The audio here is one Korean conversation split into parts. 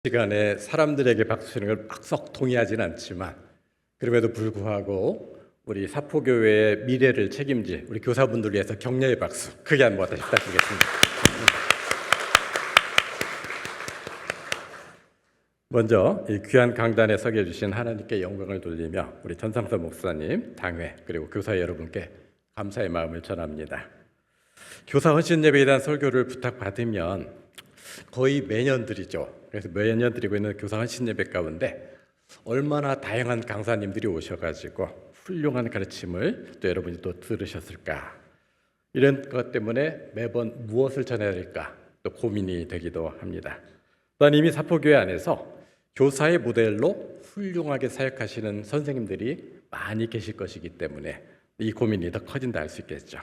시간에 사람들에게 박수 치는 걸 막 썩 동의하지는 않지만 그럼에도 불구하고 우리 사포교회의 미래를 책임질 우리 교사분들 위해서 격려의 박수 크게 한번 다시 부탁드리겠습니다. 먼저 이 귀한 강단에 서게 해주신 하나님께 영광을 돌리며 우리 전상서 목사님, 당회 그리고 교사 여러분께 감사의 마음을 전합니다. 교사 헌신 예배에 대한 설교를 부탁받으면 거의 매년 드리죠. 그래서 매년 드리고 있는 교사 헌신 예배 가운데 얼마나 다양한 강사님들이 오셔가지고 훌륭한 가르침을 또 여러분이 또 들으셨을까, 이런 것 때문에 매번 무엇을 전해야 될까 또 고민이 되기도 합니다. 또한 이미 사포교회 안에서 교사의 모델로 훌륭하게 사역하시는 선생님들이 많이 계실 것이기 때문에 이 고민이 더 커진다 할 수 있겠죠.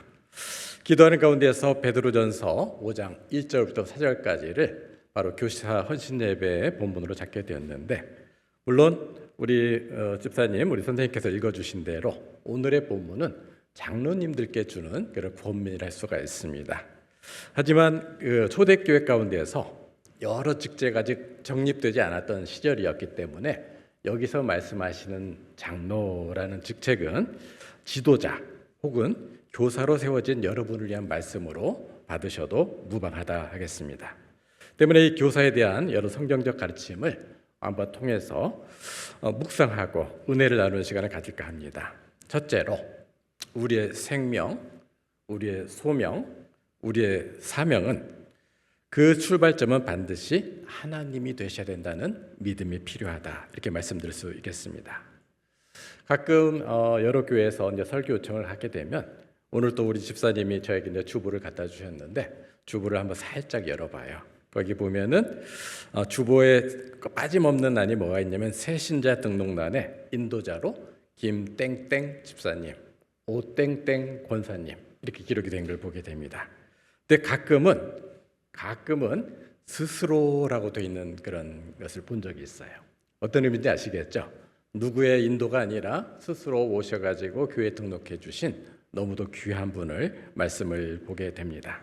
기도하는 가운데서 베드로전서 5장 1절부터 4절까지를 바로 교사 헌신 예배의 본문으로 잡게 되었는데, 물론 우리 집사님, 우리 선생님께서 읽어주신 대로 오늘의 본문은 장로님들께 주는 그런 권면이라 할 수가 있습니다. 하지만 초대교회 가운데서 여러 직제가 아직 정립되지 않았던 시절이었기 때문에 여기서 말씀하시는 장로라는 직책은 지도자 혹은 교사로 세워진 여러분을 위한 말씀으로 받으셔도 무방하다 하겠습니다. 때문에 이 교사에 대한 여러 성경적 가르침을 한번 통해서 묵상하고 은혜를 나누는 시간을 가질까 합니다. 첫째로 우리의 생명, 우리의 소명, 우리의 사명은 그 출발점은 반드시 하나님이 되셔야 된다는 믿음이 필요하다, 이렇게 말씀드릴 수 있겠습니다. 가끔 여러 교회에서 이제 설교 요청을 하게 되면, 오늘 또 우리 집사님이 저에게 이제 주보를 갖다 주셨는데 주보를 한번 살짝 열어봐요. 거기 보면은 주보에 빠짐없는 난이 뭐가 있냐면 새신자 등록란에 인도자로 김땡땡 집사님, 오땡땡 권사님 이렇게 기록이 된 걸 보게 됩니다. 근데 가끔은 스스로라고 되어 있는 그런 것을 본 적이 있어요. 어떤 의미인지 아시겠죠? 누구의 인도가 아니라 스스로 오셔가지고 교회에 등록해 주신 너무도 귀한 분을 말씀을 보게 됩니다.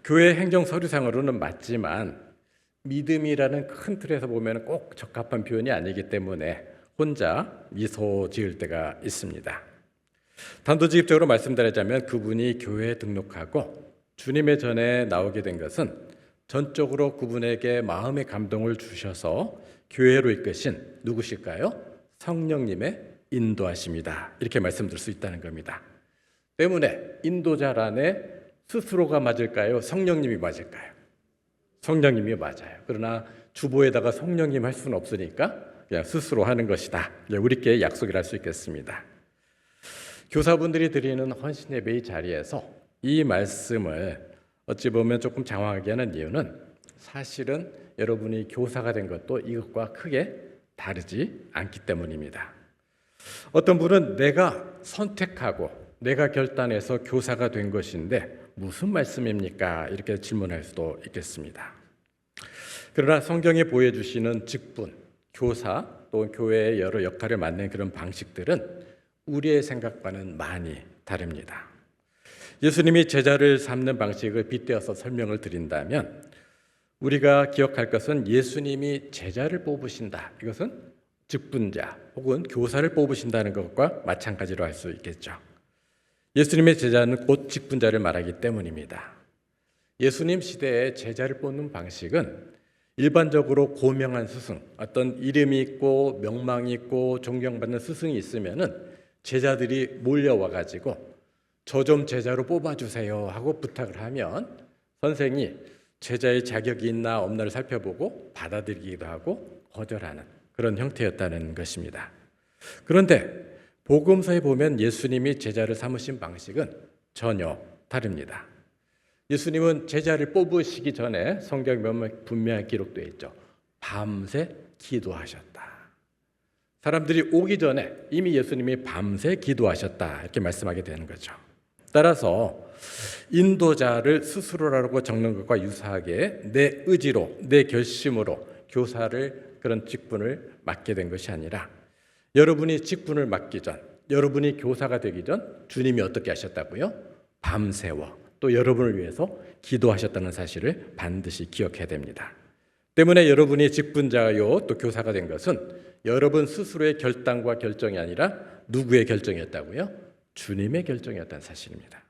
교회 행정 서류상으로는 맞지만 믿음이라는 큰 틀에서 보면 꼭 적합한 표현이 아니기 때문에 혼자 미소 지을 때가 있습니다. 단도직입적으로 말씀드리자면 그분이 교회에 등록하고 주님의 전에 나오게 된 것은 전적으로 그분에게 마음의 감동을 주셔서 교회로 이끄신 누구실까요? 성령님의 인도하심이다, 이렇게 말씀드릴 수 있다는 겁니다. 때문에 인도자란에 스스로가 맞을까요? 성령님이 맞을까요? 성령님이 맞아요. 그러나 주보에다가 성령님 할 수는 없으니까 그냥 스스로 하는 것이다, 우리께 약속을 할 수 있겠습니다. 교사분들이 드리는 헌신 예배의 자리에서 이 말씀을 어찌 보면 조금 장황하게 하는 이유는 사실은 여러분이 교사가 된 것도 이것과 크게 다르지 않기 때문입니다. 어떤 분은 내가 선택하고 내가 결단해서 교사가 된 것인데 무슨 말씀입니까? 이렇게 질문할 수도 있겠습니다. 그러나 성경이 보여주시는 직분, 교사 또 교회의 여러 역할을 맡는 그런 방식들은 우리의 생각과는 많이 다릅니다. 예수님이 제자를 삼는 방식을 빗대어서 설명을 드린다면 우리가 기억할 것은 예수님이 제자를 뽑으신다, 이것은 직분자 혹은 교사를 뽑으신다는 것과 마찬가지로 할 수 있겠죠. 예수님의 제자는 곧 직분자를 말하기 때문입니다. 예수님 시대에 제자를 뽑는 방식은 일반적으로 고명한 스승, 어떤 이름이 있고 명망이 있고 존경받는 스승이 있으면은 제자들이 몰려와가지고 저 좀 제자로 뽑아주세요 하고 부탁을 하면 선생이 제자의 자격이 있나 없나를 살펴보고 받아들이기도 하고 거절하는 그런 형태였다는 것입니다. 그런데 복음서에 보면 예수님이 제자를 삼으신 방식은 전혀 다릅니다. 예수님은 제자를 뽑으시기 전에 성경에 분명히 기록되어 있죠. 밤새 기도하셨다. 사람들이 오기 전에 이미 예수님이 밤새 기도하셨다, 이렇게 말씀하게 되는 거죠. 따라서 인도자를 스스로라고 적는 것과 유사하게 내 의지로, 내 결심으로 교사를 그런 직분을 맡게 된 것이 아니라 여러분이 직분을 맡기 전, 여러분이 교사가 되기 전 주님이 어떻게 하셨다고요? 밤새워 또 여러분을 위해서 기도하셨다는 사실을 반드시 기억해야 됩니다. 때문에 여러분이 직분자요 또 교사가 된 것은 여러분 스스로의 결단과 결정이 아니라 누구의 결정이었다고요? 주님의 결정이었다는 사실입니다.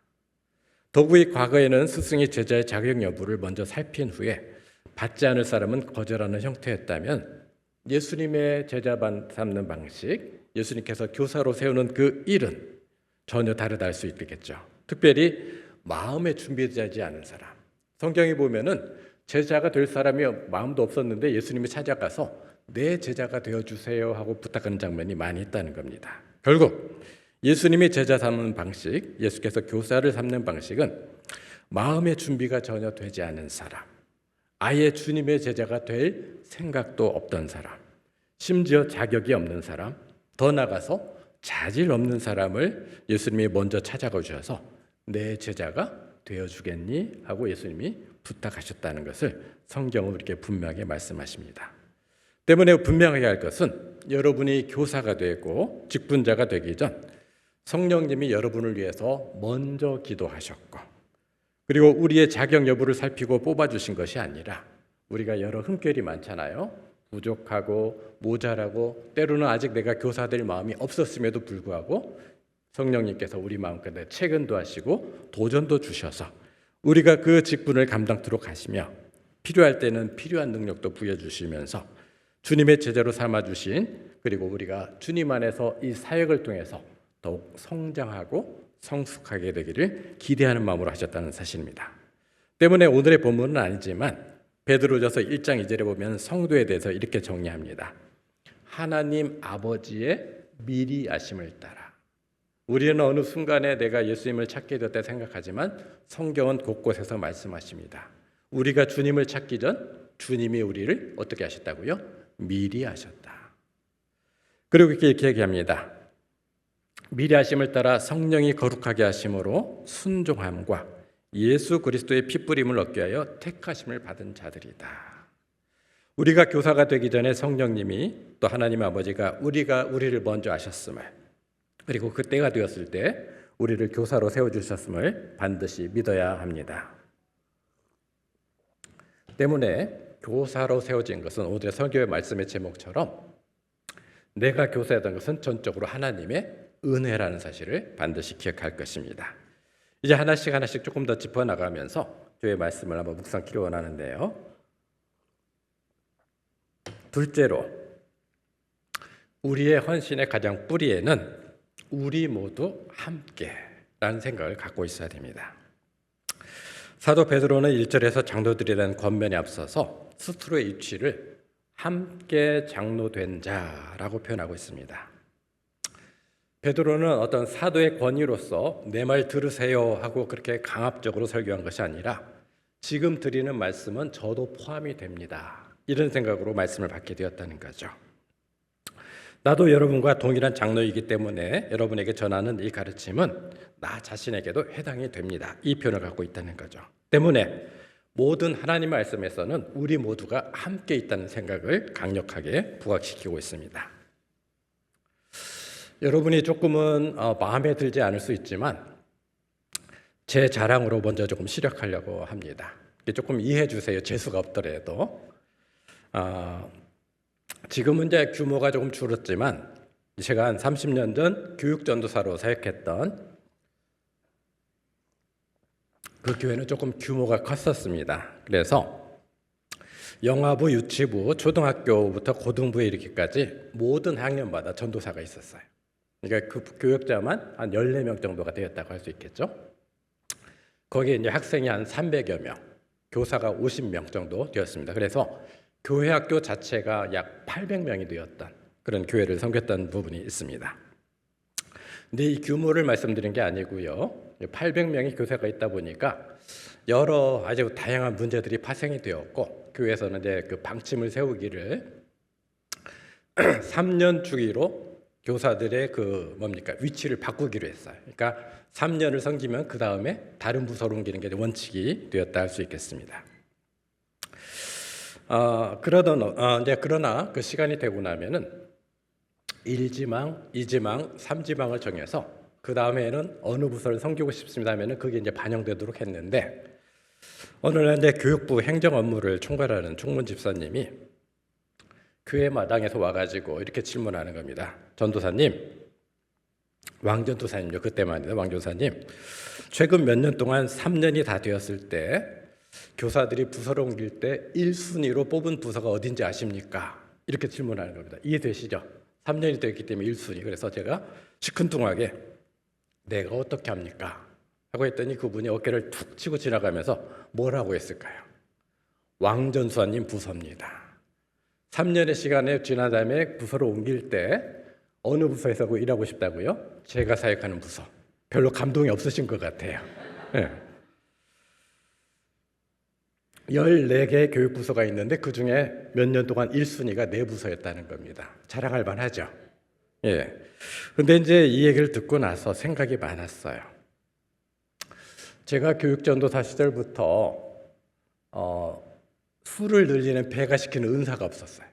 더구이 과거에는 스승이 제자의 자격 여부를 먼저 살핀 후에 받지 않을 사람은 거절하는 형태였다면 예수님의 제자 삼는 방식, 예수님께서 교사로 세우는 그 일은 전혀 다르다 할 수 있겠죠. 특별히 마음에 준비되지 않은 사람. 성경에 보면은 제자가 될 사람이 마음도 없었는데 예수님이 찾아가서 내 제자가 되어주세요 하고 부탁하는 장면이 많이 있다는 겁니다. 결국 예수님이 제자 삼는 방식, 예수께서 교사를 삼는 방식은 마음의 준비가 전혀 되지 않은 사람, 아예 주님의 제자가 될 생각도 없던 사람, 심지어 자격이 없는 사람, 더 나아가서 자질 없는 사람을 예수님이 먼저 찾아가 주셔서 내 제자가 되어주겠니? 하고 예수님이 부탁하셨다는 것을 성경은 이렇게 분명하게 말씀하십니다. 때문에 분명하게 할 것은 여러분이 교사가 되고 직분자가 되기 전 성령님이 여러분을 위해서 먼저 기도하셨고, 그리고 우리의 자격 여부를 살피고 뽑아주신 것이 아니라 우리가 여러 흠결이 많잖아요. 부족하고 모자라고 때로는 아직 내가 교사 될 마음이 없었음에도 불구하고 성령님께서 우리 마음가운데 체근도 하시고 도전도 주셔서 우리가 그 직분을 감당토록 하시며 필요할 때는 필요한 능력도 부여주시면서 주님의 제자로 삼아주신, 그리고 우리가 주님 안에서 이 사역을 통해서 더욱 성장하고 성숙하게 되기를 기대하는 마음으로 하셨다는 사실입니다. 때문에 오늘의 본문은 아니지만 베드로전서 1장 2절에 보면 성도에 대해서 이렇게 정리합니다. 하나님 아버지의 미리 아심을 따라. 우리는 어느 순간에 내가 예수님을 찾게 되었다 생각하지만 성경은 곳곳에서 말씀하십니다. 우리가 주님을 찾기 전 주님이 우리를 어떻게 하셨다고요? 미리 하셨다. 그리고 이렇게 얘기합니다. 미리 하심을 따라 성령이 거룩하게 하심으로 순종함과 예수 그리스도의 핏부림을 얻게 하여 택하심을 받은 자들이다. 우리가 교사가 되기 전에 성령님이 또 하나님 아버지가 우리를 먼저 아셨음을, 그리고 그때가 되었을 때 우리를 교사로 세워주셨음을 반드시 믿어야 합니다. 때문에 교사로 세워진 것은 오늘의 설교의 말씀의 제목처럼 내가 교사였던 것은 전적으로 하나님의 은혜라는 사실을 반드시 기억할 것입니다. 이제 하나씩 조금 더 짚어나가면서 주의 말씀을 한번 묵상키를 원하는데요. 둘째로, 우리의 헌신의 가장 뿌리에는 우리 모두 함께라는 생각을 갖고 있어야 됩니다. 사도 베드로는 1절에서 장로들이라는 권면에 앞서서 스스로의 위치를 함께 장로된 자라고 표현하고 있습니다. 베드로는 어떤 사도의 권위로서 내 말 들으세요 하고 그렇게 강압적으로 설교한 것이 아니라 지금 드리는 말씀은 저도 포함이 됩니다. 이런 생각으로 말씀을 받게 되었다는 거죠. 나도 여러분과 동일한 장로이기 때문에 여러분에게 전하는 이 가르침은 나 자신에게도 해당이 됩니다. 이 표현을 갖고 있다는 거죠. 때문에 모든 하나님 말씀에서는 우리 모두가 함께 있다는 생각을 강력하게 부각시키고 있습니다. 여러분이 조금은 마음에 들지 않을 수 있지만 제 자랑으로 먼저 조금 시작하려고 합니다. 조금 이해해 주세요. 재수가 없더라도. 지금은 이제 규모가 조금 줄었지만 제가 한 30년 전 교육전도사로 사역했던 그 교회는 조금 규모가 컸었습니다. 그래서 영화부, 유치부, 초등학교부터 고등부에 이르기까지 모든 학년마다 전도사가 있었어요. 그러니까 그 교역자만 한 14명 정도가 되었다고 할 수 있겠죠. 거기에 이제 학생이 한 300여 명, 교사가 50명 정도 되었습니다. 그래서 교회 학교 자체가 약 800명이 되었던 그런 교회를 섬겼던 부분이 있습니다. 근데 이 규모를 말씀드린 게 아니고요. 800명의 교사가 있다 보니까 여러 아주 다양한 문제들이 파생이 되었고, 교회에서는 이제 그 방침을 세우기를 3년 주기로 교사들의 위치를 바꾸기로 했어요. 그러니까 3년을 섬기면 그 다음에 다른 부서로 옮기는 게 원칙이 되었다 할 수 있겠습니다. 그러나 그 시간이 되고 나면은 1지망, 2지망, 3지망을 정해서 그 다음에는 어느 부서를 섬기고 싶습니다 하면은 그게 이제 반영되도록 했는데, 어느 날 이제 교육부 행정 업무를 총괄하는 총무 집사님이 교회 마당에서 와가지고 이렇게 질문하는 겁니다. 전도사님, 왕전도사님요. 그때만이다. 왕전도사님, 최근 몇 년 동안 3년이 다 되었을 때 교사들이 부서를 옮길 때 1순위로 뽑은 부서가 어딘지 아십니까? 이렇게 질문하는 겁니다. 이해되시죠? 3년이 됐기 때문에 1순위. 그래서 제가 시큰둥하게 내가 어떻게 합니까? 하고 했더니 그분이 어깨를 툭 치고 지나가면서 뭐라고 했을까요? 왕전수사님 부서입니다. 3년의 시간에 지난 다음에 부서를 옮길 때 어느 부서에서 일하고 싶다고요? 제가 사역하는 부서. 별로 감동이 없으신 것 같아요. 네. 14개 교육부서가 있는데 그중에 몇 년 동안 1순위가 4부서였다는 겁니다. 자랑할 만하죠. 예. 근데 이제 이 얘기를 듣고 나서 생각이 많았어요. 제가 교육전도사 시절부터 수를 늘리는 배가시키는 은사가 없었어요.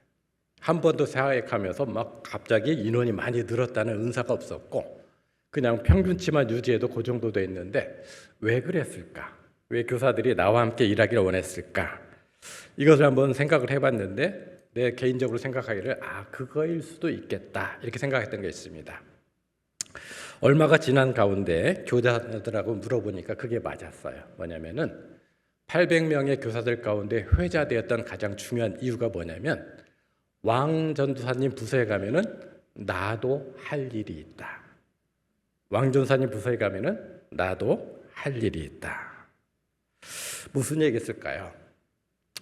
한 번도 사역하면서 막 갑자기 인원이 많이 늘었다는 은사가 없었고 그냥 평균치만 유지해도 그 정도 돼 있는데 왜 그랬을까? 왜 교사들이 나와 함께 일하기를 원했을까? 이것을 한번 생각을 해봤는데 내 개인적으로 생각하기를 그거일 수도 있겠다 이렇게 생각했던 게 있습니다. 얼마가 지난 가운데 교사들하고 물어보니까 그게 맞았어요. 뭐냐면은 800명의 교사들 가운데 회자되었던 가장 중요한 이유가 뭐냐면 왕전도사님 부서에 가면은 나도 할 일이 있다. 왕전도사님 부서에 가면은 나도 할 일이 있다. 무슨 얘기였을까요?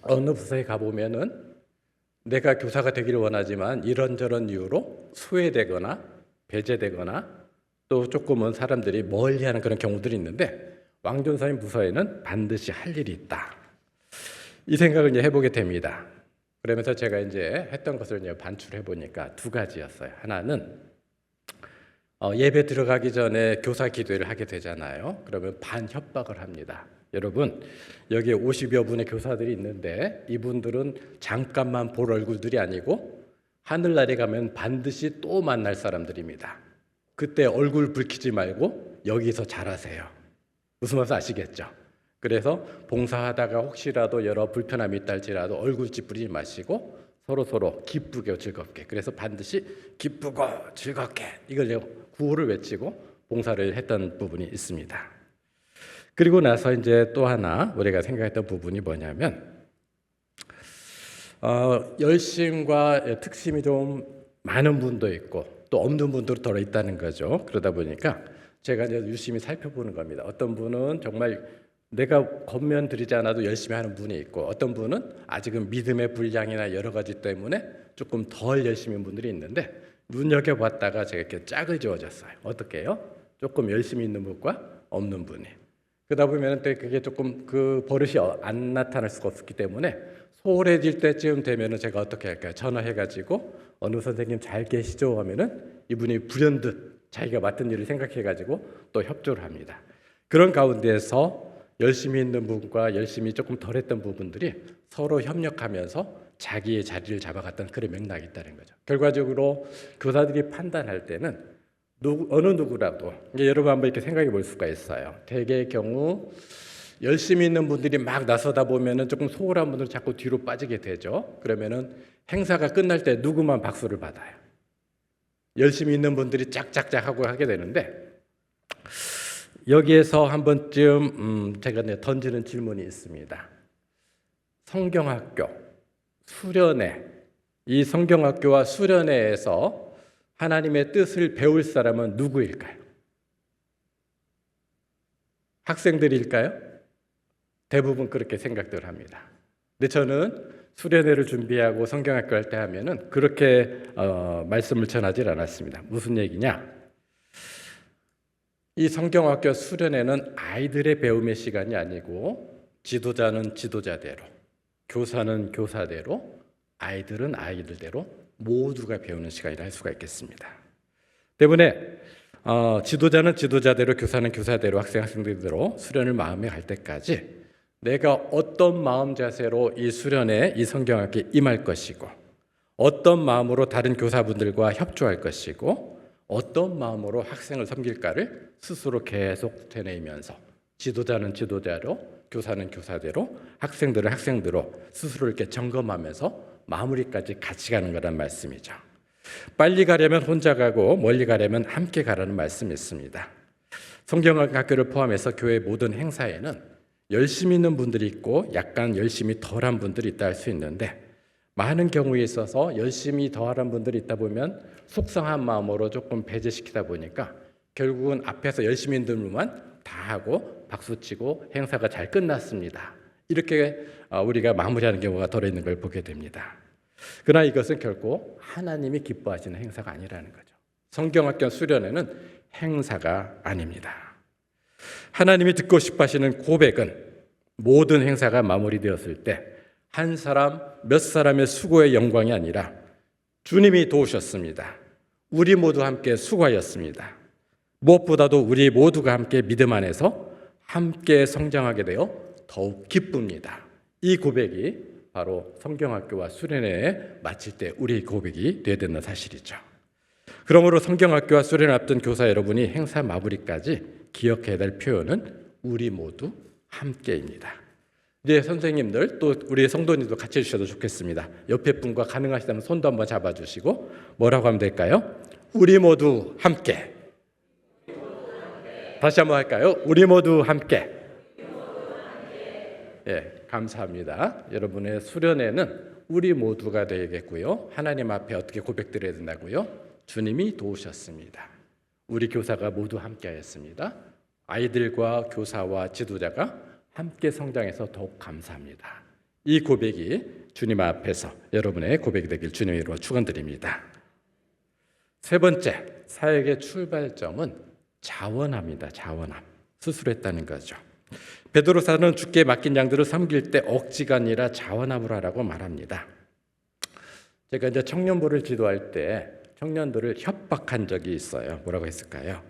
어느 부서에 가보면은 내가 교사가 되기를 원하지만 이런저런 이유로 소외되거나 배제되거나 또 조금은 사람들이 멀리하는 그런 경우들이 있는데 왕전도사님 부서에는 반드시 할 일이 있다. 이 생각을 이제 해보게 됩니다. 그러면서 제가 이제 했던 것을 이제 반출해 보니까 2가지였어요. 하나는 예배 들어가기 전에 교사 기도회를 하게 되잖아요. 그러면 반협박을 합니다. 여러분, 여기에 50여 분의 교사들이 있는데 이분들은 잠깐만 볼 얼굴들이 아니고 하늘나라에 가면 반드시 또 만날 사람들입니다. 그때 얼굴 붉히지 말고 여기서 잘하세요. 무슨 말인지 아시겠죠? 그래서 봉사하다가 혹시라도 여러 불편함이 있다 할지라도 얼굴 찌푸리지 마시고 서로 기쁘게 즐겁게. 그래서 반드시 기쁘고 즐겁게 이걸 구호를 외치고 봉사를 했던 부분이 있습니다. 그리고 나서 이제 또 하나 우리가 생각했던 부분이 뭐냐면 열심과 특심이 좀 많은 분도 있고 또 없는 분들도 더 있다는 거죠. 그러다 보니까 제가 이제 유심히 살펴보는 겁니다. 어떤 분은 정말 내가 겉면 들이지 않아도 열심히 하는 분이 있고 어떤 분은 아직은 믿음의 분량이나 여러 가지 때문에 조금 덜 열심히 한 분들이 있는데 눈여겨봤다가 제가 이렇게 짝을 지어줬어요. 어떻게 해요? 조금 열심히 있는 분과 없는 분이. 그러다 보면 또 그게 조금 그 버릇이 안 나타날 수가 없기 때문에 소홀해질 때쯤 되면은 제가 어떻게 할까요? 전화해가지고 어느 선생님 잘 계시죠? 하면은 이분이 불현듯 자기가 맡은 일을 생각해가지고 또 협조를 합니다. 그런 가운데서 열심히 있는 부분과 열심히 조금 덜했던 부분들이 서로 협력하면서 자기의 자리를 잡아갔던 그런 맥락이 있다는 거죠. 결과적으로 교사들이 판단할 때는 어느 누구라도 여러분 한번 이렇게 생각해 볼 수가 있어요. 대개의 경우 열심히 있는 분들이 막 나서다 보면은 조금 소홀한 분들 자꾸 뒤로 빠지게 되죠. 그러면은 행사가 끝날 때 누구만 박수를 받아요. 열심히 있는 분들이 짝짝짝 하고 하게 되는데 여기에서 한 번쯤 제가 던지는 질문이 있습니다. 성경학교, 수련회, 이 성경학교와 수련회에서 하나님의 뜻을 배울 사람은 누구일까요? 학생들일까요? 대부분 그렇게 생각들 합니다. 근데 저는 수련회를 준비하고 성경학교 할 때 하면은 그렇게 말씀을 전하지 않았습니다. 무슨 얘기냐? 이 성경학교 수련회는 아이들의 배움의 시간이 아니고 지도자는 지도자대로, 교사는 교사대로, 아이들은 아이들대로 모두가 배우는 시간이라 할 수가 있겠습니다. 때문에 지도자는 지도자대로, 교사는 교사대로, 학생들대로 수련을 마음에 갈 때까지 내가 어떤 마음 자세로 이 수련회, 이 성경학교에 임할 것이고 어떤 마음으로 다른 교사분들과 협조할 것이고 어떤 마음으로 학생을 섬길까를 스스로 계속 되뇌이면서 지도자는 지도자로, 교사는 교사대로, 학생들은 학생대로 스스로 이렇게 점검하면서 마무리까지 같이 가는 거란 말씀이죠. 빨리 가려면 혼자 가고 멀리 가려면 함께 가라는 말씀이 있습니다. 성경학교를 포함해서 교회 모든 행사에는 열심히 있는 분들이 있고 약간 열심히 덜한 분들이 있다 할 수 있는데, 많은 경우에 있어서 열심히 더하는 분들이 있다 보면 속상한 마음으로 조금 배제시키다 보니까 결국은 앞에서 열심히 있는 분만 다 하고 박수치고 행사가 잘 끝났습니다. 이렇게 우리가 마무리하는 경우가 덜어 있는 걸 보게 됩니다. 그러나 이것은 결코 하나님이 기뻐하시는 행사가 아니라는 거죠. 성경학교 수련회는 행사가 아닙니다. 하나님이 듣고 싶어 하시는 고백은 모든 행사가 마무리되었을 때 한 사람, 몇 사람의 수고의 영광이 아니라 주님이 도우셨습니다. 우리 모두 함께 수고하였습니다. 무엇보다도 우리 모두가 함께 믿음 안에서 함께 성장하게 되어 더욱 기쁩니다. 이 고백이 바로 성경학교와 수련회에 마칠 때 우리의 고백이 되어야 된다는 사실이죠. 그러므로 성경학교와 수련회 앞둔 교사 여러분이 행사 마무리까지 기억해야 될 표현은 우리 모두 함께입니다. 이제 선생님들 또 우리 성도님도 같이 해주셔도 좋겠습니다. 옆에 분과 가능하시다면 손도 한번 잡아주시고 뭐라고 하면 될까요? 우리 모두 함께. 다시 한번 할까요? 우리 모두 함께. 예, 감사합니다. 여러분의 수련회는 우리 모두가 되겠고요. 하나님 앞에 어떻게 고백드려야 된다고요? 주님이 도우셨습니다. 우리 교사가 모두 함께하였습니다. 아이들과 교사와 지도자가 함께 성장해서 더욱 감사합니다. 이 고백이 주님 앞에서 여러분의 고백이 되길 주님의 이름으로 축원드립니다. 세 번째, 사역의 출발점은 자원합니다. 자원함. 스스로 했다는 거죠. 베드로사는 주께 맡긴 양들을 섬길 때 억지가 아니라 자원함으로 하라고 말합니다. 제가 이제 청년부를 지도할 때 청년들을 협박한 적이 있어요. 뭐라고 했을까요?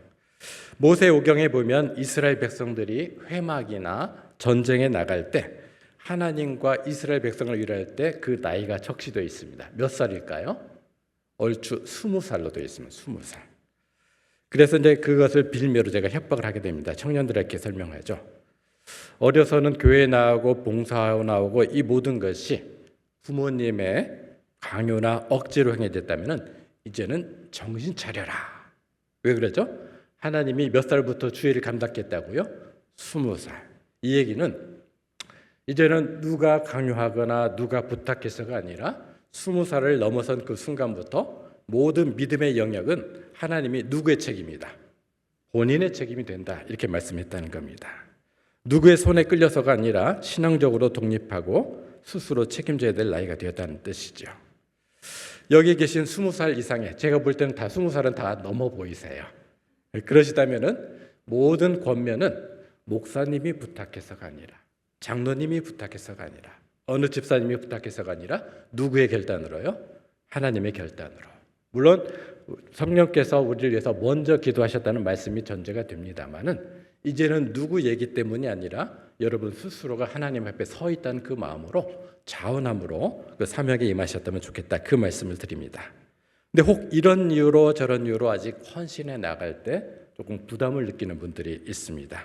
모세오경에 보면 이스라엘 백성들이 회막이나 전쟁에 나갈 때 하나님과 이스라엘 백성을 위로할 때 그 나이가 적시되어 있습니다. 몇 살일까요? 얼추 20살로 되어 있습니다. 20살. 그래서 이제 그것을 빌미로 제가 협박을 하게 됩니다. 청년들에게 설명하죠. 어려서는 교회에 나오고 봉사하고 나오고 이 모든 것이 부모님의 강요나 억지로 행해졌다면 이제는 정신 차려라. 왜 그러죠? 하나님이 몇 살부터 주의를 감당했다고요? 20살. 이 얘기는 이제는 누가 강요하거나 누가 부탁해서가 아니라 20살을 넘어선 그 순간부터 모든 믿음의 영역은 하나님이 누구의 책임이다. 본인의 책임이 된다. 이렇게 말씀했다는 겁니다. 누구의 손에 끌려서가 아니라 신앙적으로 독립하고 스스로 책임져야 될 나이가 되었다는 뜻이죠. 여기 계신 20살 이상의, 제가 볼 때는 다 20살은 다 넘어 보이세요. 그러시다면은 모든 권면은 목사님이 부탁해서가 아니라 장로님이 부탁해서가 아니라 어느 집사님이 부탁해서가 아니라 누구의 결단으로요? 하나님의 결단으로. 물론 성령께서 우리를 위해서 먼저 기도하셨다는 말씀이 전제가 됩니다만은 이제는 누구 얘기 때문이 아니라 여러분 스스로가 하나님 앞에 서 있다는 그 마음으로 자원함으로 그 사명에 임하셨다면 좋겠다. 그 말씀을 드립니다. 근데 혹 이런 이유로 저런 이유로 아직 헌신해 나갈 때 조금 부담을 느끼는 분들이 있습니다.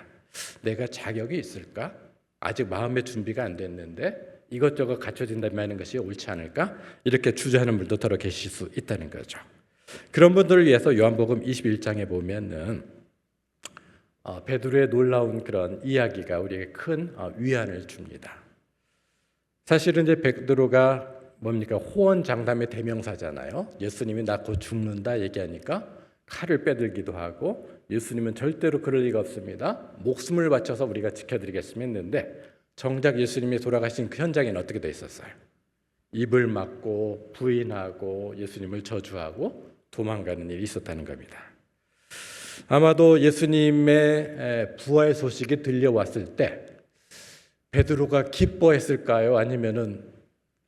내가 자격이 있을까? 아직 마음의 준비가 안 됐는데 이것저것 갖춰진다면 하는 것이 옳지 않을까? 이렇게 주저하는 분도 더러 계실 수 있다는 거죠. 그런 분들을 위해서 요한복음 21장에 보면은 베드로의 놀라운 그런 이야기가 우리에게 큰 위안을 줍니다. 사실은 이제 베드로가 뭡니까? 호언장담의 대명사잖아요. 예수님이 나 곧 죽는다 얘기하니까 칼을 빼들기도 하고 예수님은 절대로 그럴 리가 없습니다. 목숨을 바쳐서 우리가 지켜드리겠습니다 했는데 정작 예수님이 돌아가신 그 현장에는 어떻게 돼 있었어요? 입을 막고 부인하고 예수님을 저주하고 도망가는 일이 있었다는 겁니다. 아마도 예수님의 부활 소식이 들려왔을 때 베드로가 기뻐했을까요? 아니면은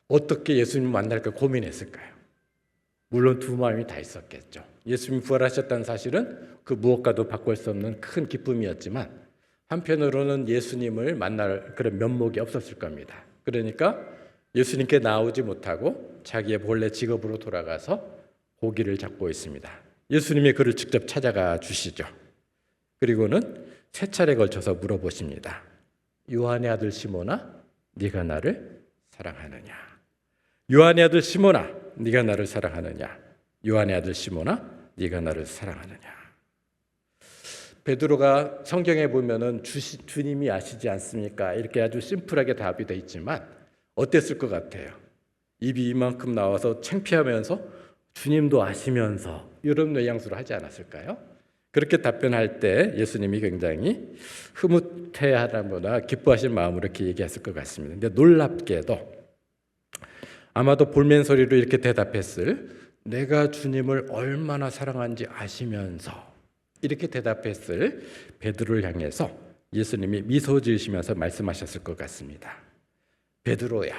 어떻게 예수님을 만날까 고민했을까요? 물론 두 마음이 다 있었겠죠. 예수님이 부활하셨다는 사실은 그 무엇과도 바꿀 수 없는 큰 기쁨이었지만 한편으로는 예수님을 만날 그런 면목이 없었을 겁니다. 그러니까 예수님께 나오지 못하고 자기의 본래 직업으로 돌아가서 고기를 잡고 있습니다. 예수님이 그를 직접 찾아가 주시죠. 그리고는 세 차례 걸쳐서 물어보십니다. 요한의 아들 시몬아, 네가 나를 사랑하느냐? 요한의 아들 시몬아, 네가 나를 사랑하느냐? 요한의 아들 시몬아, 네가 나를 사랑하느냐? 베드로가 성경에 보면은 주님이 아시지 않습니까? 이렇게 아주 심플하게 답이 돼 있지만 어땠을 것 같아요? 입이 이만큼 나와서 창피하면서 주님도 아시면서 이런 뉘앙스로 하지 않았을까요? 그렇게 답변할 때 예수님이 굉장히 흐뭇해하다거나 기뻐하신 마음으로 이렇게 얘기했을 것 같습니다. 근데 놀랍게도 아마도 볼멘 소리로 이렇게 대답했을, 내가 주님을 얼마나 사랑하는지 아시면서 이렇게 대답했을 베드로를 향해서 예수님이 미소 지으시면서 말씀하셨을 것 같습니다. 베드로야,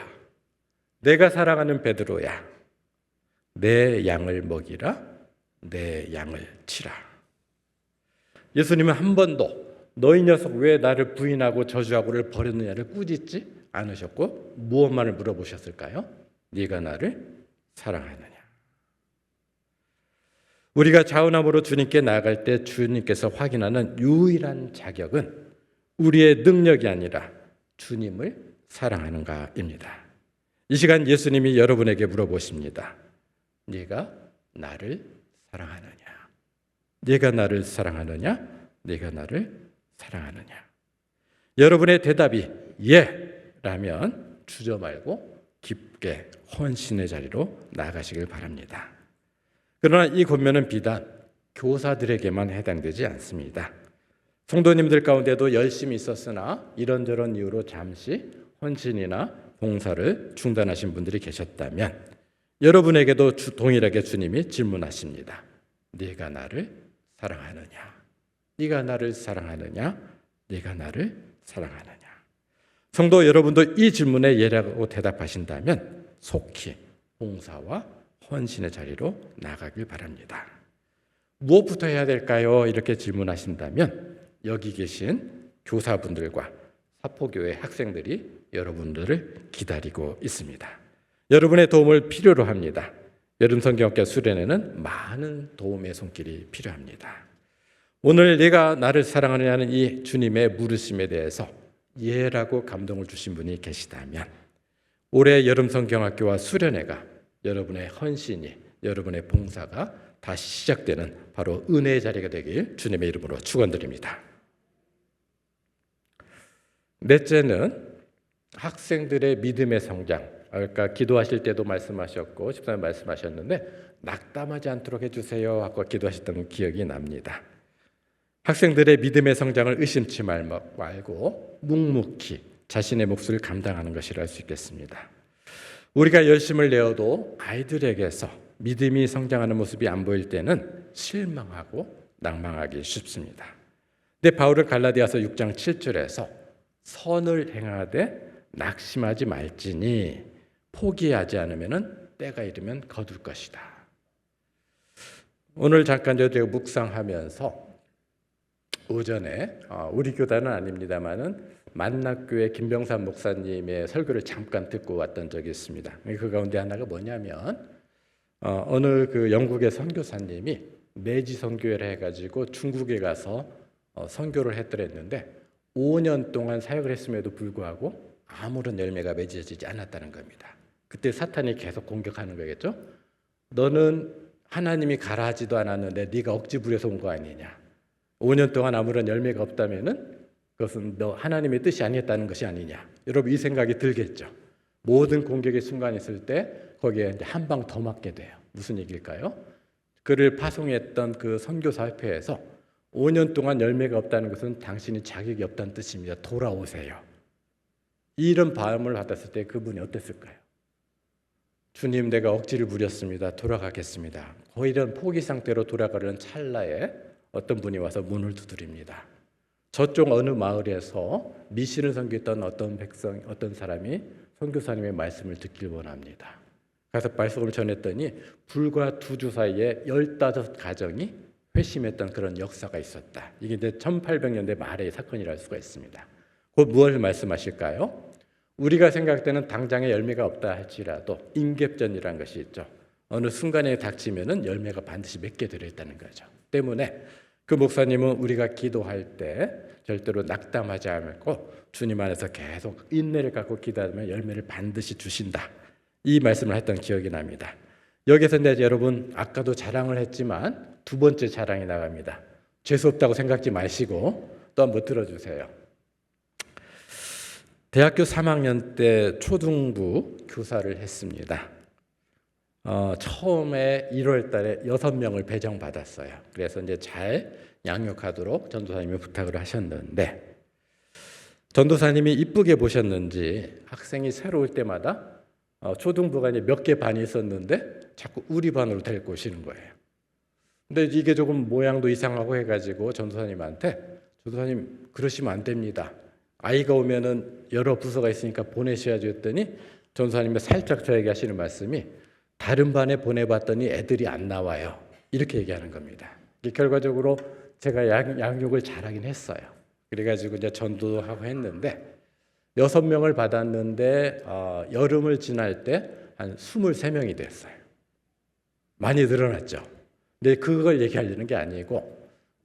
내가 사랑하는 베드로야, 내 양을 먹이라, 내 양을 치라. 예수님은 한 번도 너희 녀석 왜 나를 부인하고 저주하고를 버렸느냐를 꾸짖지 않으셨고 무엇만을 물어보셨을까요? 네가 나를 사랑하느냐? 우리가 자원함으로 주님께 나아갈 때 주님께서 확인하는 유일한 자격은 우리의 능력이 아니라 주님을 사랑하는가입니다. 이 시간 예수님이 여러분에게 물어보십니다. 네가 나를 사랑하느냐? 네가 나를 사랑하느냐? 네가 나를 사랑하느냐? 여러분의 대답이 예라면 주저 말고 깊게 헌신의 자리로 나아가시길 바랍니다. 그러나 이 권면은 비단 교사들에게만 해당되지 않습니다. 성도님들 가운데도 열심히 있었으나 이런저런 이유로 잠시 헌신이나 봉사를 중단하신 분들이 계셨다면 여러분에게도 동일하게 주님이 질문하십니다. 네가 나를 사랑하느냐? 네가 나를 사랑하느냐? 네가 나를 사랑하느냐? 성도 여러분도 이 질문에 예라고 대답하신다면 속히 봉사와 헌신의 자리로 나가길 바랍니다. 무엇부터 해야 될까요? 이렇게 질문하신다면 여기 계신 교사분들과 사포교회 학생들이 여러분들을 기다리고 있습니다. 여러분의 도움을 필요로 합니다. 여름 성경학교 수련회는 많은 도움의 손길이 필요합니다. 오늘 내가 나를 사랑하느냐는 이 주님의 물으심에 대해서 예라고 감동을 주신 분이 계시다면 올해 여름 성경학교와 수련회가 여러분의 헌신이, 여러분의 봉사가 다시 시작되는 바로 은혜의 자리가 되길 주님의 이름으로 축원드립니다. 넷째는 학생들의 믿음의 성장. 아까 기도하실 때도 말씀하셨고 14년 말씀하셨는데 낙담하지 않도록 해주세요 하고 기도하셨던 기억이 납니다. 학생들의 믿음의 성장을 의심치 말고 묵묵히 자신의 몫을 감당하는 것이라 할 수 있겠습니다. 우리가 열심을 내어도 아이들에게서 믿음이 성장하는 모습이 안 보일 때는 실망하고 낭망하기 쉽습니다. 근데 바울은 갈라디아서 6장 7절에서 선을 행하되 낙심하지 말지니 포기하지 않으면 때가 이르면 거둘 것이다. 오늘 잠깐 저희가 묵상하면서 오전에 우리 교단은 아닙니다만은 만낙교회 김병삼 목사님의 설교를 잠깐 듣고 왔던 적이 있습니다. 그 가운데 하나가 뭐냐면 어느 그 영국의 선교사님이 내지 선교회를 해가지고 중국에 가서 선교를 했더랬는데 5년 동안 사역을 했음에도 불구하고 아무런 열매가 맺어지지 않았다는 겁니다. 그때 사탄이 계속 공격하는 거겠죠. 너는 하나님이 가라 하지도 않았는데 네가 억지 부려서 온 거 아니냐. 5년 동안 아무런 열매가 없다면은 그것은 너 하나님의 뜻이 아니었다는 것이 아니냐. 여러분 이 생각이 들겠죠. 모든 공격의 순간이 있을 때 거기에 한 방 더 맞게 돼요. 무슨 얘기일까요? 그를 파송했던 그 선교사협회에서 5년 동안 열매가 없다는 것은 당신이 자격이 없다는 뜻입니다. 돌아오세요. 이런 바람을 받았을 때 그분이 어땠을까요? 주님, 내가 억지를 부렸습니다. 돌아가겠습니다. 거의 이런 포기 상태로 돌아가려는 찰나에 어떤 분이 와서 문을 두드립니다. 저쪽 어느 마을에서 미신을 섬겼던 어떤 사람이 선교사님의 말씀을 듣길 원합니다. 그래서 말씀을 전했더니 불과 2주 사이에 15가정이 회심했던 그런 역사가 있었다. 이게 이제 1800년대 말의 사건이라 할 수가 있습니다. 곧 무엇을 말씀하실까요? 우리가 생각할 때는 당장에 열매가 없다 할지라도 임계전이라는 것이 있죠. 어느 순간에 닥치면은 열매가 반드시 맺게 되어 있다는 거죠. 때문에 그 목사님은 우리가 기도할 때 절대로 낙담하지 않고 주님 안에서 계속 인내를 갖고 기다리면 열매를 반드시 주신다. 이 말씀을 했던 기억이 납니다. 여기서 이제 여러분 아까도 자랑을 했지만 두 번째 자랑이 나갑니다. 재수없다고 생각지 마시고 또 한번 들어주세요. 대학교 3학년 때 초등부 교사를 했습니다. 처음에 1월 달에 6명을 배정받았어요. 그래서 이제 잘 양육하도록 전도사님이 부탁을 하셨는데 전도사님이 이쁘게 보셨는지 학생이 새로 올 때마다 초등부가 이제 몇 개 반이 있었는데 자꾸 우리 반으로 데리고 오시는 거예요. 근데 이게 조금 모양도 이상하고 해가지고 전도사님한테 전도사님 그러시면 안 됩니다. 아이가 오면은 여러 부서가 있으니까 보내셔야죠 했더니 전도사님이 살짝 저에게 하시는 말씀이 다른 반에 보내봤더니 애들이 안 나와요. 이렇게 얘기하는 겁니다. 결과적으로 제가 양육을 잘하긴 했어요. 그래가지고 이제 전도하고 했는데 6명을 받았는데 여름을 지날 때 한 23명이 됐어요. 많이 늘어났죠. 근데 그걸 얘기하려는 게 아니고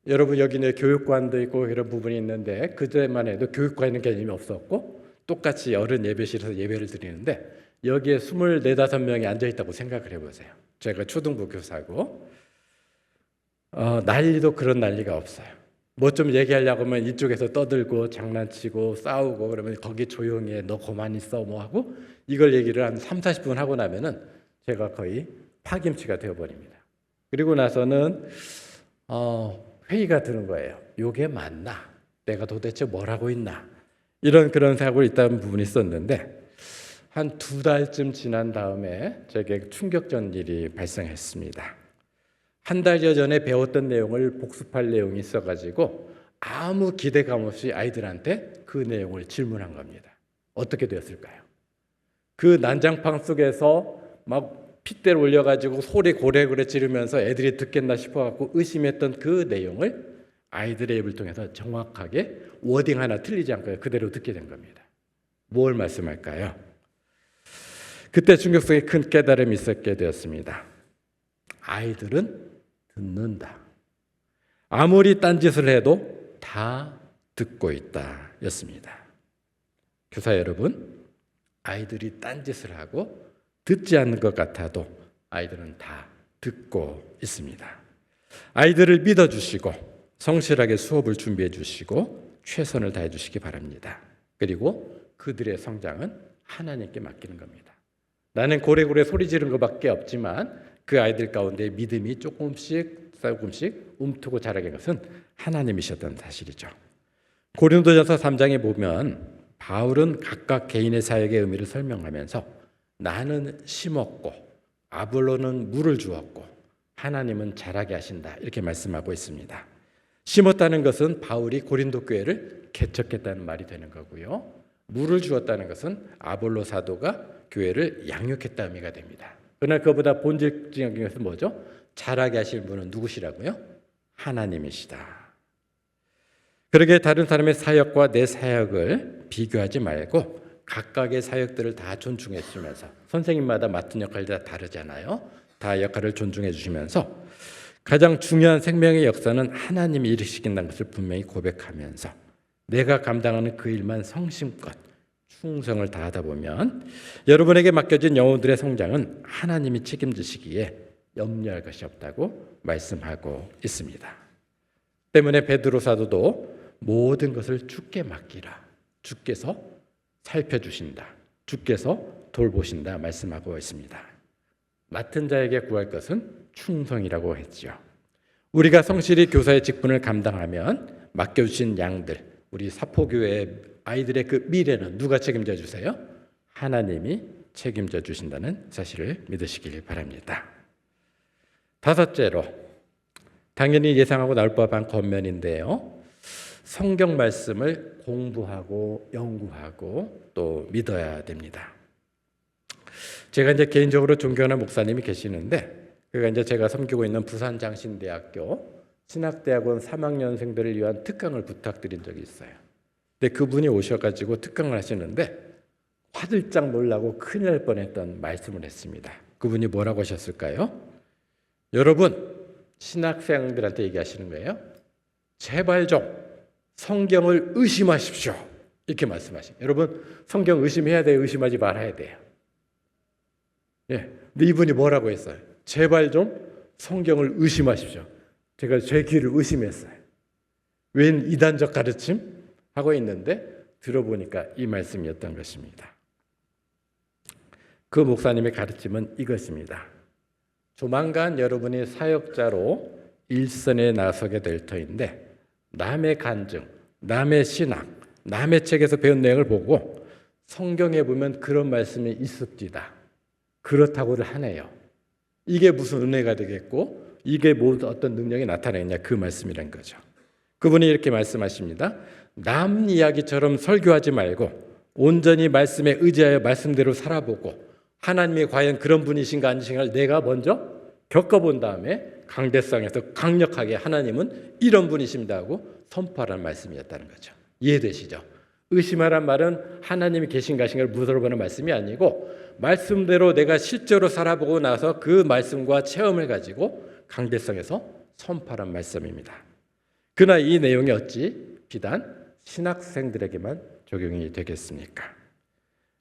여러분 여기는 교육관도 있고 이런 부분이 있는데 그때만 해도 교육관은 개념이 없었고 똑같이 어른 예배실에서 예배를 드리는데 여기에 24, 5명이 앉아있다고 생각을 해보세요. 제가 초등부 교사고 난리도 그런 난리가 없어요. 뭐 좀 얘기하려고 하면 이쪽에서 떠들고 장난치고 싸우고 그러면 거기 조용히 해. 너 그만 있어 뭐 하고 이걸 얘기를 한 3, 40분 하고 나면은 제가 거의 파김치가 되어버립니다. 그리고 나서는 회의가 드는 거예요. 이게 맞나? 내가 도대체 뭘 하고 있나? 이런 그런 생각을 있다는 부분이 있었는데 한 2달쯤 지난 다음에 제게 충격적인 일이 발생했습니다. 한 달여 전에 배웠던 내용을 복습할 내용이 있어가지고 아무 기대감 없이 아이들한테 그 내용을 질문한 겁니다. 어떻게 되었을까요? 그 난장판 속에서 막 핏대를 올려가지고 소리 고래고래 지르면서 애들이 듣겠나 싶어갖고 의심했던 그 내용을 아이들의 입을 통해서 정확하게 워딩 하나 틀리지 않고 그대로 듣게 된 겁니다. 뭘 말씀할까요? 그때 충격성에 큰 깨달음이 있었게 되었습니다. 아이들은 듣는다. 아무리 딴짓을 해도 다 듣고 있다 였습니다. 교사 여러분, 아이들이 딴짓을 하고 듣지 않는 것 같아도 아이들은 다 듣고 있습니다. 아이들을 믿어주시고 성실하게 수업을 준비해 주시고 최선을 다해 주시기 바랍니다. 그리고 그들의 성장은 하나님께 맡기는 겁니다. 나는 고래고래 소리 지른 것밖에 없지만 그 아이들 가운데 믿음이 조금씩 움트고 자라게 한 것은 하나님이셨던 사실이죠. 고린도전서 3장에 보면 바울은 각각 개인의 사역의 의미를 설명하면서 나는 심었고 아볼로는 물을 주었고 하나님은 자라게 하신다 이렇게 말씀하고 있습니다. 심었다는 것은 바울이 고린도 교회를 개척했다는 말이 되는 거고요. 물을 주었다는 것은 아볼로 사도가 교회를 양육했다는 의미가 됩니다. 그러나 그보다 본질적인 것은 뭐죠? 자라게 하실 분은 누구시라고요? 하나님이시다. 그러게 다른 사람의 사역과 내 사역을 비교하지 말고 각각의 사역들을 다 존중해 주시면서 선생님마다 맡은 역할이 다 다르잖아요. 다 역할을 존중해 주시면서 가장 중요한 생명의 역사는 하나님이 일으키신다는 것을 분명히 고백하면서 내가 감당하는 그 일만 성심껏 충성을 다하다 보면 여러분에게 맡겨진 영혼들의 성장은 하나님이 책임지시기에 염려할 것이 없다고 말씀하고 있습니다. 때문에 베드로 사도도 모든 것을 주께 맡기라. 주께서 살펴주신다. 주께서 돌보신다 말씀하고 있습니다. 맡은 자에게 구할 것은 충성이라고 했죠. 우리가 성실히 교사의 직분을 감당하면 맡겨주신 양들, 우리 사포교회 아이들의 그 미래는 누가 책임져 주세요? 하나님이 책임져 주신다는 사실을 믿으시길 바랍니다. 다섯째로, 당연히 예상하고 나올 법한 겉면인데요. 성경 말씀을 공부하고 연구하고 또 믿어야 됩니다. 제가 이제 개인적으로 존경하는 목사님이 계시는데 그가 이제 제가 섬기고 있는 부산장신대학교 신학대학원 3학년생들을 위한 특강을 부탁드린 적이 있어요. 근데 그분이 오셔가지고 특강을 하시는데 화들짝 놀라고 큰일 날 뻔했던 말씀을 했습니다. 그분이 뭐라고 하셨을까요? 여러분, 신학생들한테 얘기하시는 거예요. 제발 좀 성경을 의심하십시오. 이렇게 말씀하십니다. 여러분, 성경 의심해야 돼요? 의심하지 말아야 돼요? 예. 근데 이분이 뭐라고 했어요? 제발 좀 성경을 의심하십시오. 제가 제 귀를 의심했어요. 웬 이단적 가르침? 하고 있는데 들어보니까 이 말씀이었던 것입니다. 그 목사님의 가르침은 이것입니다. 조만간 여러분이 사역자로 일선에 나서게 될 터인데 남의 간증, 남의 신학, 남의 책에서 배운 내용을 보고 성경에 보면 그런 말씀이 있습니다. 그렇다고를 하네요. 이게 무슨 은혜가 되겠고 이게 어떤 능력이 나타나겠냐, 그 말씀이란 거죠. 그분이 이렇게 말씀하십니다. 남 이야기처럼 설교하지 말고 온전히 말씀에 의지하여 말씀대로 살아보고 하나님이 과연 그런 분이신가 아니신가를 내가 먼저 겪어본 다음에 강대상에서 강력하게 하나님은 이런 분이십니다 하고 선포하라는 말씀이었다는 거죠. 이해되시죠? 의심하란 말은 하나님이 계신가 하신가를 물어보는 말씀이 아니고 말씀대로 내가 실제로 살아보고 나서 그 말씀과 체험을 가지고 강대상에서 선포하라는 말씀입니다. 그러나 이 내용이 어찌 비단 신학생들에게만 적용이 되겠습니까?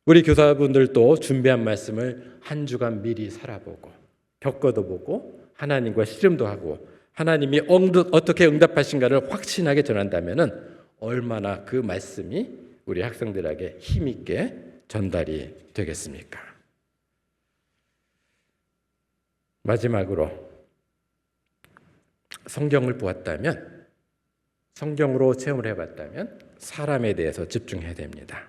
우리 교사분들도 준비한 말씀을 한 주간 미리 살아보고 겪어도 보고 하나님과 씨름도 하고 하나님이 어떻게 응답하신가를 확신하게 전한다면 얼마나 그 말씀이 우리 학생들에게 힘있게 전달이 되겠습니까? 마지막으로 성경을 보았다면, 성경으로 체험을 해봤다면 사람에 대해서 집중해야 됩니다.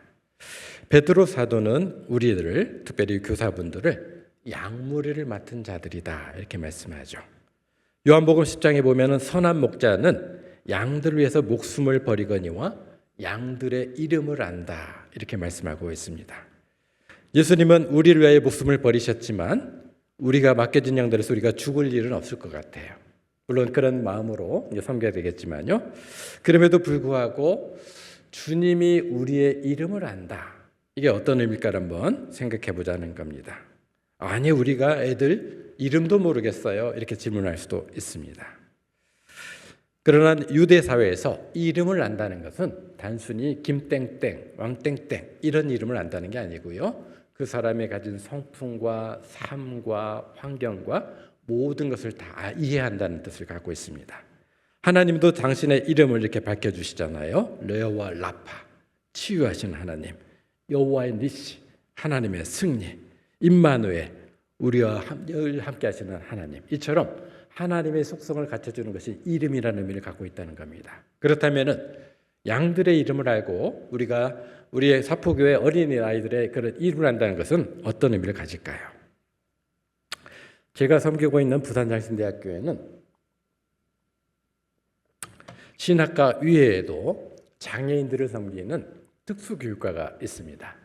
베드로 사도는 우리들을, 특별히 교사분들을 양무리를 맡은 자들이다 이렇게 말씀하죠. 요한복음 10장에 보면 선한 목자는 양들을 위해서 목숨을 버리거니와 양들의 이름을 안다 이렇게 말씀하고 있습니다. 예수님은 우리를 위하여 목숨을 버리셨지만 우리가 맡겨진 양들에서 우리가 죽을 일은 없을 것 같아요. 물론 그런 마음으로 섬겨야 되겠지만요. 그럼에도 불구하고 주님이 우리의 이름을 안다. 이게 어떤 의미일까를 한번 생각해 보자는 겁니다. 아니, 우리가 애들 이름도 모르겠어요. 이렇게 질문할 수도 있습니다. 그러나 유대 사회에서 이 이름을 안다는 것은 단순히 김땡땡, 왕땡땡 이런 이름을 안다는 게 아니고요. 그 사람이 가진 성품과 삶과 환경과 모든 것을 다 이해한다는 뜻을 갖고 있습니다. 하나님도 당신의 이름을 이렇게 밝혀주시잖아요. 여호와 라파, 치유하시는 하나님, 여호와의 니시, 하나님의 승리, 임마누엘, 우리와 늘 함께 하시는 하나님. 이처럼 하나님의 속성을 갖춰주는 것이 이름이라는 의미를 갖고 있다는 겁니다. 그렇다면 양들의 이름을 알고 우리가 우리의 사포교회 어린이 아이들의 그런 이름을 안다는 것은 어떤 의미를 가질까요? 제가 섬기고 있는 부산장신대학교에는 신학과 위에에도 장애인들을 섬기는 특수교육과가 있습니다.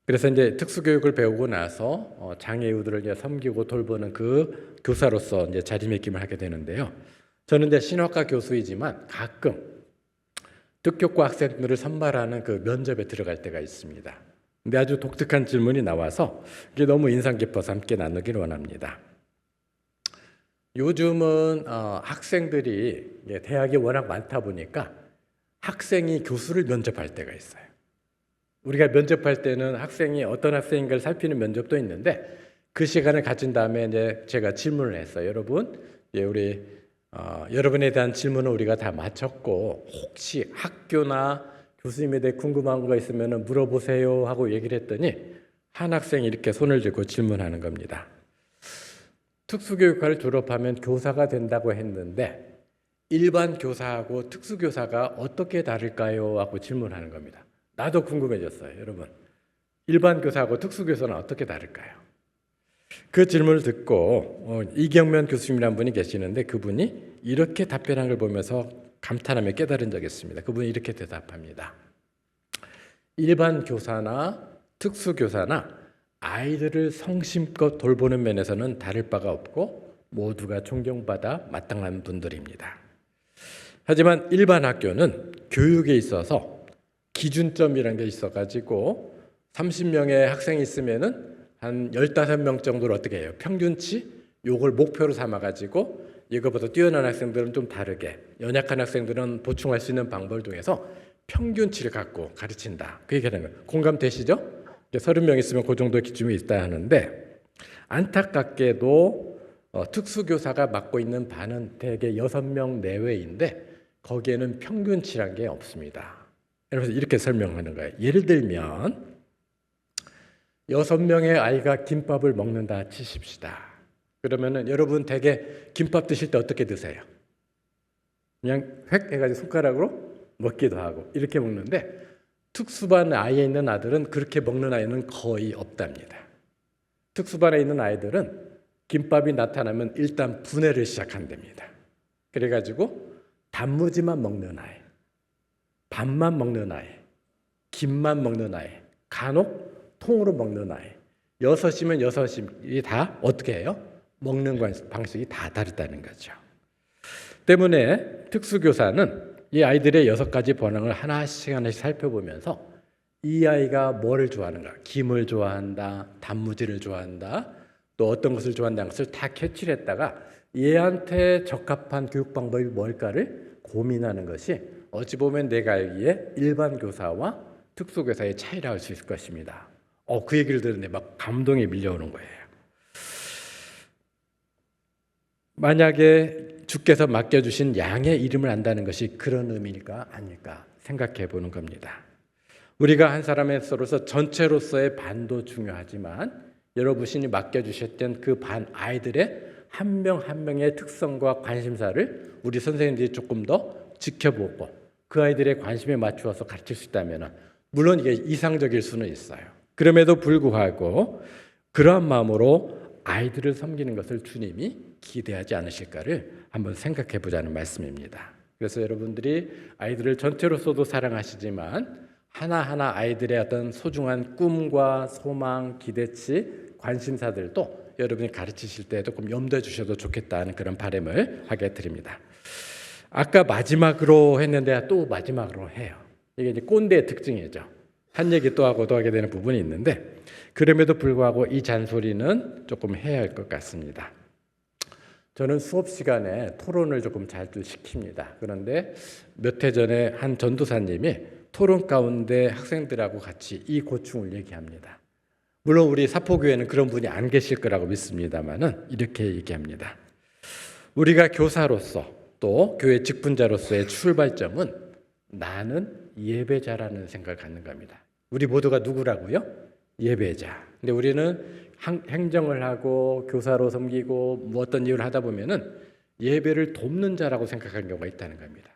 그래서 이제 특수교육을 배우고 나서 장애우들을 섬기고 돌보는 그 교사로서 이제 자리매김을 하게 되는데요. 저는 이제 신학과 교수이지만 가끔 특교과 학생들을 선발하는 그 면접에 들어갈 때가 있습니다. 근데 아주 독특한 질문이 나와서 이게 너무 인상 깊어서 함께 나누기를 원합니다. 요즘은 학생들이 대학이 워낙 많다 보니까 학생이 교수를 면접할 때가 있어요. 우리가 면접할 때는 학생이 어떤 학생인가를 살피는 면접도 있는데 그 시간을 가진 다음에 이제 제가 질문을 했어요. 여러분, 우리 여러분에 대한 질문은 우리가 다 마쳤고 혹시 학교나 교수님에 대해 궁금한 거 있으면 물어보세요 하고 얘기를 했더니 한 학생이 이렇게 손을 들고 질문하는 겁니다. 특수교육과를 졸업하면 교사가 된다고 했는데 일반 교사하고 특수교사가 어떻게 다를까요? 하고 질문하는 겁니다. 나도 궁금해졌어요. 여러분, 일반 교사하고 특수교사는 어떻게 다를까요? 그 질문을 듣고 이경면 교수님이라는 분이 계시는데 그분이 이렇게 답변한 걸 보면서 감탄하며 깨달은 적이 있습니다. 그분이 이렇게 대답합니다. 일반 교사나 특수교사나 아이들을 성심껏 돌보는 면에서는 다를 바가 없고 모두가 존경받아 마땅한 분들입니다. 하지만 일반 학교는 교육에 있어서 기준점이라는 게 있어가지고 30명의 학생이 있으면은 한 15명 정도를 어떻게 해요? 평균치? 요걸 목표로 삼아가지고 이거보다 뛰어난 학생들은 좀 다르게 연약한 학생들은 보충할 수 있는 방법을 통해서 평균치를 갖고 가르친다. 그 얘기하는 거예요. 공감되시죠? 30명 있으면 그 정도 기준이 있다 하는데 안타깝게도 특수교사가 맡고 있는 반은 대개 6명 내외인데 거기에는 평균치란 게 없습니다. 그래서 이렇게 설명하는 거예요. 예를 들면 6명의 아이가 김밥을 먹는다 치십시다. 그러면은 여러분 대개 김밥 드실 때 어떻게 드세요? 그냥 획 해가지고 손가락으로 먹기도 하고 이렇게 먹는데 특수반 아이에 있는 아들은 그렇게 먹는 아이는 거의 없답니다. 특수반에 있는 아이들은 김밥이 나타나면 일단 분해를 시작한답니다. 그래가지고 단무지만 먹는 아이, 밥만 먹는 아이, 김만 먹는 아이, 간혹 통으로 먹는 아이, 6이면 6이 다 어떻게 해요? 먹는 방식이 다 다르다는 거죠. 때문에 특수교사는 이 아이들의 6가지 본능을 하나씩 살펴보면서 이 아이가 뭐를 좋아하는가, 김을 좋아한다, 단무지를 좋아한다, 또 어떤 것을 좋아한다는 것을 다 캐치를 했다가 얘한테 적합한 교육 방법이 뭘까를 고민하는 것이 어찌 보면 내가 알기에 일반 교사와 특수교사의 차이라 할 수 있을 것입니다. 그 얘기를 들었는데 막 감동이 밀려오는 거예요. 만약에 주께서 맡겨주신 양의 이름을 안다는 것이 그런 의미일까 아닐까 생각해 보는 겁니다. 우리가 한 사람으로서 전체로서의 반도 중요하지만 여러분이 맡겨주셨던 그 반 아이들의 한 명 한 명의 특성과 관심사를 우리 선생님들이 조금 더 지켜보고 그 아이들의 관심에 맞추어서 가르칠 수 있다면 물론 이게 이상적일 수는 있어요. 그럼에도 불구하고 그러한 마음으로 아이들을 섬기는 것을 주님이 기대하지 않으실까를 한번 생각해 보자는 말씀입니다. 그래서 여러분들이 아이들을 전체로서도 사랑하시지만 하나하나 아이들의 어떤 소중한 꿈과 소망, 기대치, 관심사들도 여러분이 가르치실 때 조금 염두해 주셔도 좋겠다는 그런 바람을 하게 드립니다. 아까 마지막으로 했는데 또 마지막으로 해요. 이게 이제 꼰대의 특징이죠. 한 얘기 또 하고 또 하게 되는 부분이 있는데 그럼에도 불구하고 이 잔소리는 조금 해야 할 것 같습니다. 저는 수업 시간에 토론을 조금 자주 시킵니다. 그런데 몇 해 전에 한 전도사님이 토론 가운데 학생들하고 같이 이 고충을 얘기합니다. 물론 우리 사포교회는 그런 분이 안 계실 거라고 믿습니다만은 이렇게 얘기합니다. 우리가 교사로서 또 교회 직분자로서의 출발점은 나는 예배자라는 생각을 갖는 겁니다. 우리 모두가 누구라고요? 예배자. 근데 우리는 행정을 하고 교사로 섬기고 뭐 어떤 일을 하다 보면은 예배를 돕는 자라고 생각하는 경우가 있다는 겁니다.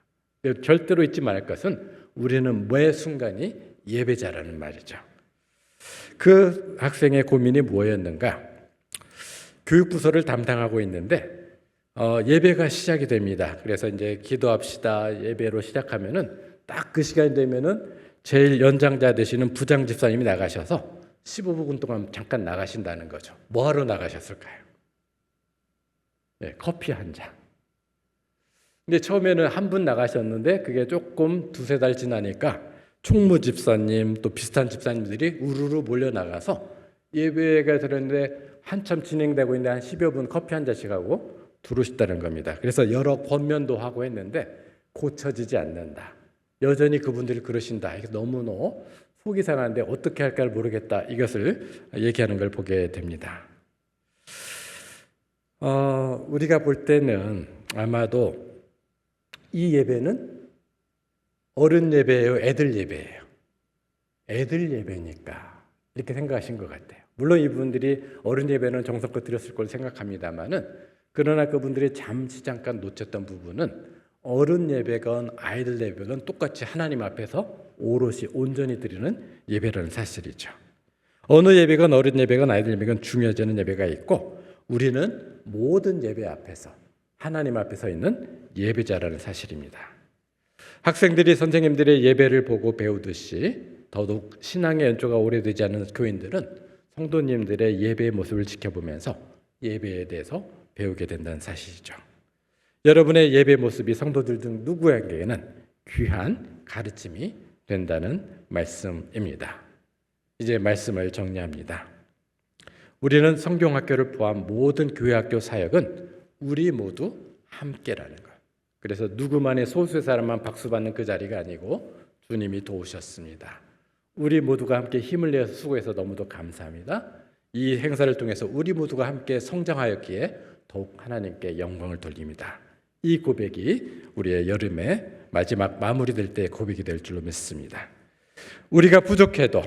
절대로 잊지 말할 것은 우리는 매 순간이 예배자라는 말이죠. 그 학생의 고민이 뭐였는가? 교육부서를 담당하고 있는데 예배가 시작이 됩니다. 그래서 이제 기도합시다 예배로 시작하면은 딱 그 시간이 되면은 제일 연장자 되시는 부장 집사님이 나가셔서 15분 동안 잠깐 나가신다는 거죠. 뭐 하러 나가셨을까요? 커피 한 잔. 근데 처음에는 한 분 나가셨는데 그게 조금 두세 달 지나니까 총무 집사님 또 비슷한 집사님들이 우르르 몰려 나가서 예배가 들었는데 한참 진행되고 있는데 한 10여 분 커피 한 잔씩 하고 들어오셨다는 겁니다. 그래서 여러 권면도 하고 했는데 고쳐지지 않는다. 여전히 그분들이 그러신다. 이게 너무너무 속이 상한데 어떻게 할까를 모르겠다. 이것을 얘기하는 걸 보게 됩니다. 우리가 볼 때는 아마도 이 예배는 어른 예배예요, 애들 예배예요. 애들 예배니까 이렇게 생각하신 것 같아요. 물론 이분들이 어른 예배는 정성껏 드렸을 걸 생각합니다만은 그러나 그분들이 잠깐 놓쳤던 부분은 어른 예배건 아이들 예배건 똑같이 하나님 앞에서 오롯이 온전히 드리는 예배라는 사실이죠. 어느 예배건 어른 예배건 아이들 예배건 중요하지 예배가 있고 우리는 모든 예배 앞에서 하나님 앞에 서 있는 예배자라는 사실입니다. 학생들이 선생님들의 예배를 보고 배우듯이 더더욱 신앙의 연조가 오래되지 않은 교인들은 성도님들의 예배의 모습을 지켜보면서 예배에 대해서 배우게 된다는 사실이죠. 여러분의 예배 모습이 성도들 중 누구에게는 귀한 가르침이 된다는 말씀입니다. 이제 말씀을 정리합니다. 우리는 성경학교를 포함 모든 교회학교 사역은 우리 모두 함께라는 것. 그래서 누구만의 소수의 사람만 박수 받는 그 자리가 아니고 주님이 도우셨습니다. 우리 모두가 함께 힘을 내서 수고해서 너무도 감사합니다. 이 행사를 통해서 우리 모두가 함께 성장하였기에 더욱 하나님께 영광을 돌립니다. 이 고백이 우리의 여름의 마지막 마무리될 때의 고백이 될 줄로 믿습니다. 우리가 부족해도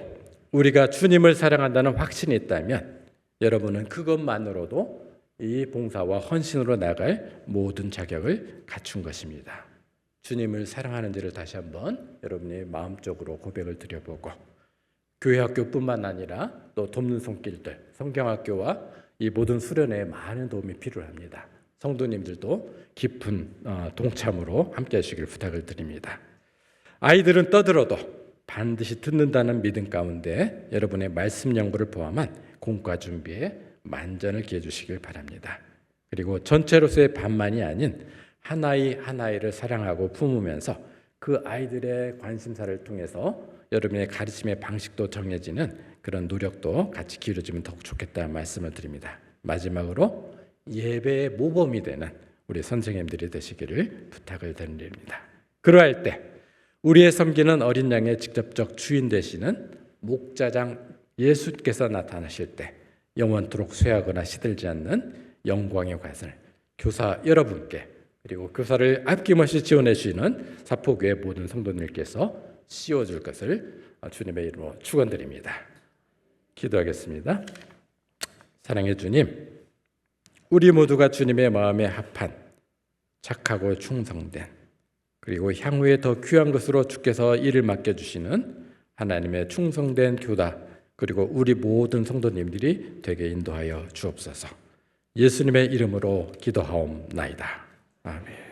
우리가 주님을 사랑한다는 확신이 있다면 여러분은 그것만으로도 이 봉사와 헌신으로 나갈 모든 자격을 갖춘 것입니다. 주님을 사랑하는지를 다시 한번 여러분이 마음적으로 고백을 드려보고 교회 학교뿐만 아니라 또 돕는 손길들, 성경학교와 이 모든 수련회에 많은 도움이 필요합니다. 성도님들도 깊은 동참으로 함께 하시길 부탁을 드립니다. 아이들은 떠들어도 반드시 듣는다는 믿음 가운데 여러분의 말씀 연구를 포함한 공과 준비에 만전을 기해 주시길 바랍니다. 그리고 전체로서의 반만이 아닌 하나이 하나이를 사랑하고 품으면서 그 아이들의 관심사를 통해서 여러분의 가르침의 방식도 정해지는 그런 노력도 같이 기울여지면 더욱 좋겠다는 말씀을 드립니다. 마지막으로 예배의 모범이 되는 우리 선생님들이 되시기를 부탁을 드립니다. 그러할 때 우리의 섬기는 어린 양의 직접적 주인 되시는 목자장 예수께서 나타나실 때 영원토록 쇠하거나 시들지 않는 영광의 관을 교사 여러분께 그리고 교사를 아낌없이 지원해 주시는 사포교회 모든 성도님께서 씌워줄 것을 주님의 이름으로 축원드립니다. 기도하겠습니다. 사랑의 주님, 우리 모두가 주님의 마음에 합한 착하고 충성된 그리고 향후에 더 귀한 것으로 주께서 일을 맡겨주시는 하나님의 충성된 교다 그리고 우리 모든 성도님들이 되게 인도하여 주옵소서. 예수님의 이름으로 기도하옵나이다. 아멘.